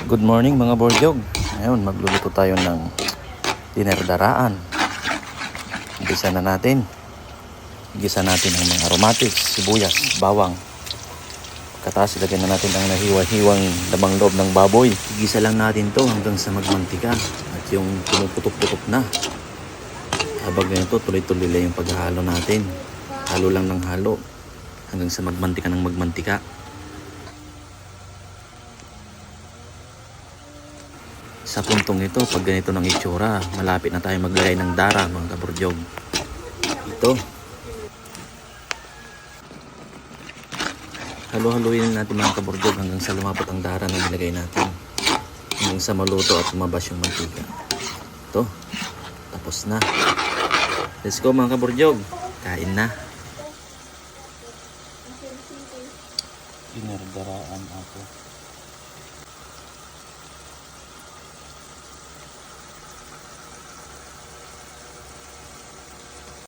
Good morning mga borjog. Ngayon magluluto tayo ng dinnerdaraan. Igisa na natin. Igisa natin ang mga aromatics, sibuyas, bawang. Pagkatapos ilagyan na natin ang nahiwa-hiwang lamang loob ng baboy. Igisa lang natin to hanggang sa magmantika at yung pumuputok-putok na. Habang ganito tuloy-tuloy lang yung paghahalo natin. Halo lang ng halo hanggang sa magmantika ng magmantika. Sa puntong ito, pag ganito ng itsura, malapit na tayo maglagay ng dara mga kaborjog. Ito. Halo-haluin natin mga kaborjog hanggang sa lumapot ang dara na nilagay natin. Hanggang sa maluto at lumabas yung mantika. Ito. Tapos na. Let's go mga kaborjog. Kain na. Dinnerdaraan ako.